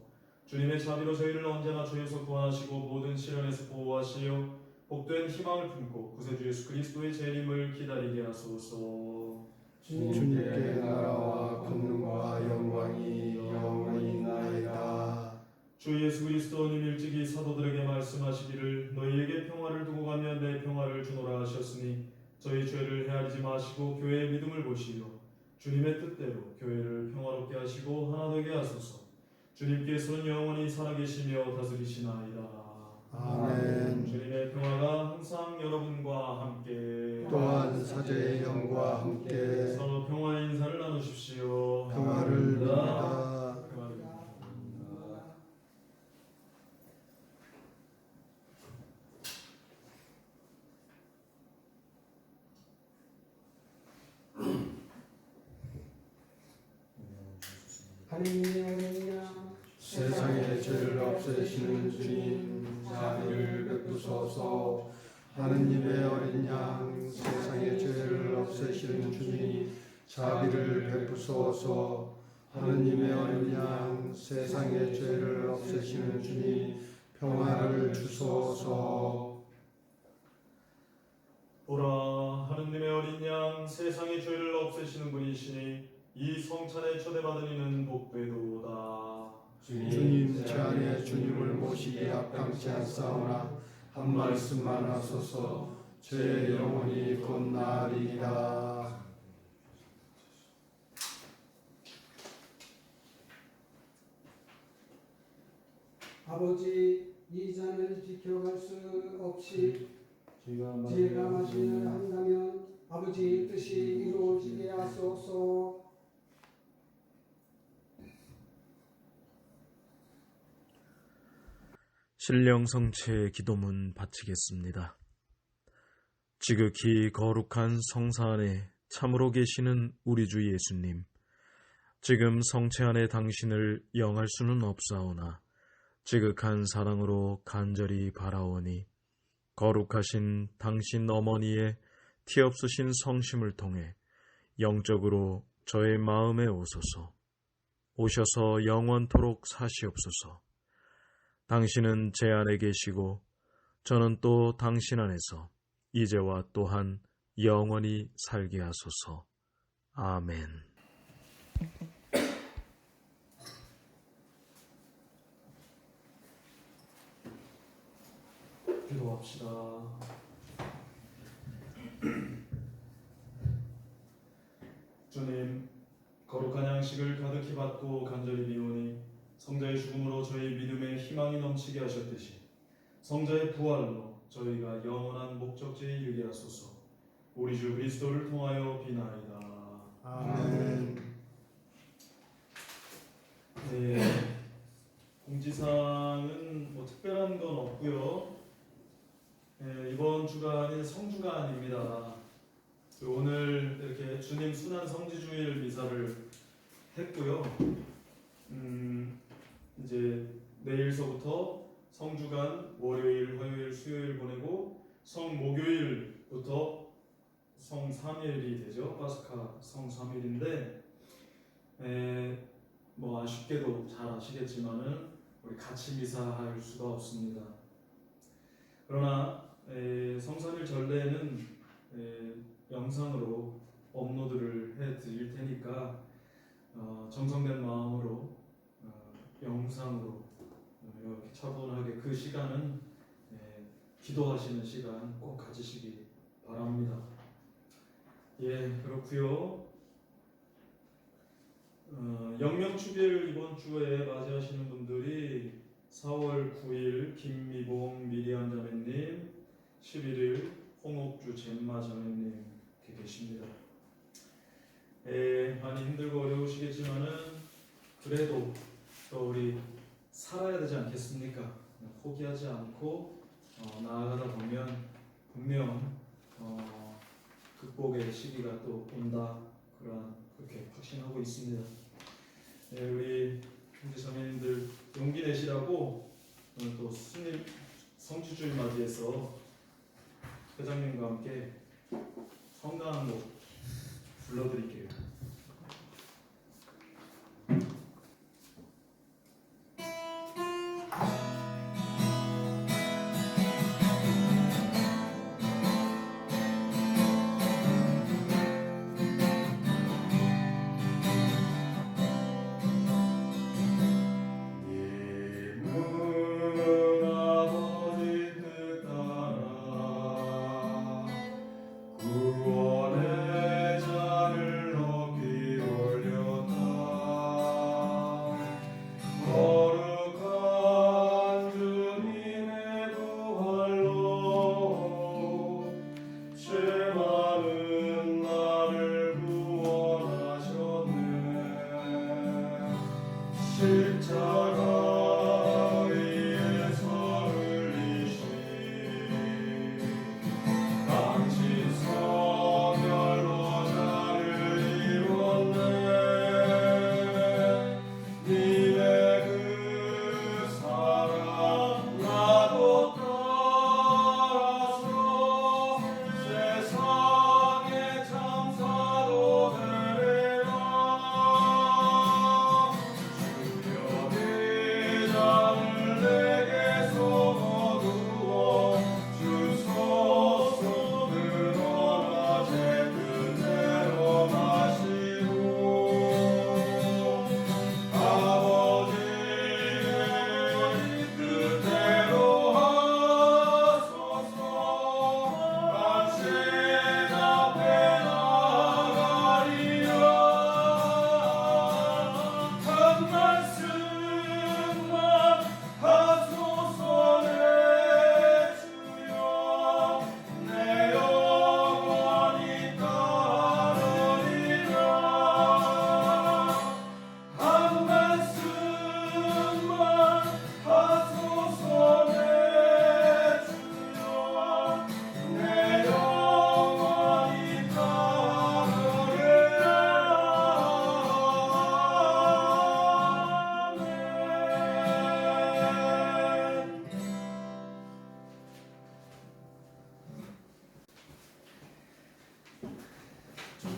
주님의 자비로 저희를 언제나 죄에서 구하시고 모든 시련에서 보호하시어 복된 희망을 품고 구세주 예수 그리스도의 재림을 기다리게 하소서. 주님께 나라와 권능과 영광이 영원히 있나이다. 주 예수 그리스도님 일찍이 사도들에게 말씀하시기를 너희에게 평화를 두고 가면 내 평화를 주노라 하셨으니 저희 죄를 헤아리지 마시고 교회의 믿음을 보시며 주님의 뜻대로 교회를 평화롭게 하시고 하나 되게 하소서. 주님께서는 영원히 살아계시며 다스리시나이다. 아멘. 주님의 평화가 항상 여러분과 함께 또한 사제의 영과 함께 서로 평화의 인사를 나누십시오. 평화를 니다 빕니다. 평화를 빕니다. 하느님의 어린 양 세상의 죄를 없애시는 주님 자비를 베푸소서. 하느님의 어린 양 세상의 죄를 없애시는 주님 자비를 베푸소서. 하느님의 어린 양 세상의 죄를 없애시는 주님 평화를 주소서. 보라, 하느님의 어린 양 세상의 죄를 없애시는 분이시니 이 성찬에 초대받은 이는 복되도다. 주님 제 안에 주님을 모시기 합당치 않사오나 한 말씀만 하소서. 제 영혼이 곧 나으리이다. 아버지 이 잔을 지켜갈 수 없이 제가 마시려 한다면 아버지의 뜻이 이루어지게 하소서. 신령성체의 기도문 바치겠습니다. 지극히 거룩한 성사 안에 참으로 계시는 우리 주 예수님, 지금 성체 안에 당신을 영할 수는 없사오나 지극한 사랑으로 간절히 바라오니 거룩하신 당신 어머니의 티없으신 성심을 통해 영적으로 저의 마음에 오소서. 오셔서 영원토록 사시옵소서. 당신은 제 안에 계시고 저는 또 당신 안에서 이제와 또한 영원히 살게 하소서. 아멘. 기도합시다. 주님, 거룩한 양식을 가득히 받고 간절히 비오니 성자의 죽음으로 저희 믿음에 희망이 넘치게 하셨듯이 성자의 부활로 저희가 영원한 목적지에 이르게 하소서. 우리 주 그리스도를 통하여 비나이다. 아멘. 네, 공지사항은 뭐 특별한 건 없고요. 네, 이번 주간이 성주간입니다. 오늘 이렇게 주님 순환 성지주일 미사를 했고요. 이제 내일서부터 성주간 월요일, 화요일, 수요일 보내고 성목요일부터 성 3일이 되죠. 파스카 성 3일인데 뭐 아쉽게도 잘 아시겠지만은 우리 같이 미사할 수가 없습니다. 그러나 성삼일 전례는 영상으로 업로드를 해드릴 테니까 정성된 마음으로 영상으로 이렇게 차분하게 그 시간은 기도하시는 시간 꼭 가지시기 바랍니다. 예, 그렇고요. 영명축일 이번 주에 맞이하시는 분들이 4월 9일 김미봉 미리안 자매님, 11일 홍옥주 젬마 자매님 이렇게 계십니다. 많이 힘들고 어려우시겠지만은 그래도 또 우리 살아야 되지 않겠습니까? 포기하지 않고 나아가다 보면 분명 극복의 시기가 또 온다, 그렇게 확신하고 있습니다. 우리 형제자매님들 용기 내시라고 오늘 또 스님 성주주일 맞이해서 회장님과 함께 성가한 곡 불러드릴게요.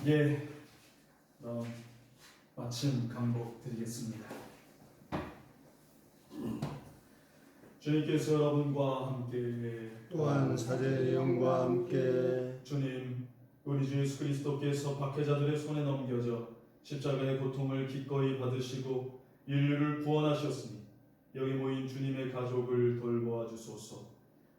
예, 마침 강복 드리겠습니다. 주님께서 여러분과 함께 또한 사제의 영과 함께 주님, 우리 주 예수 그리스도께서 박해자들의 손에 넘겨져 십자가의 고통을 기꺼이 받으시고 인류를 구원하셨으니 여기 모인 주님의 가족을 돌보아 주소서.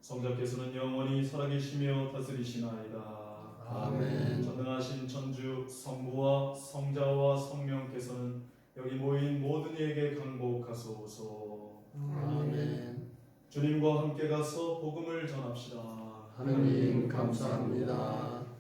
성자께서는 영원히 살아계시며 다스리시나이다. 아멘. 전능하신 천주 성부와 성자와 성령께서는 여기 모인 모든 이에게 강복하소서. 아멘. 주님과 함께 가서 복음을 전합시다. 하느님 감사합니다.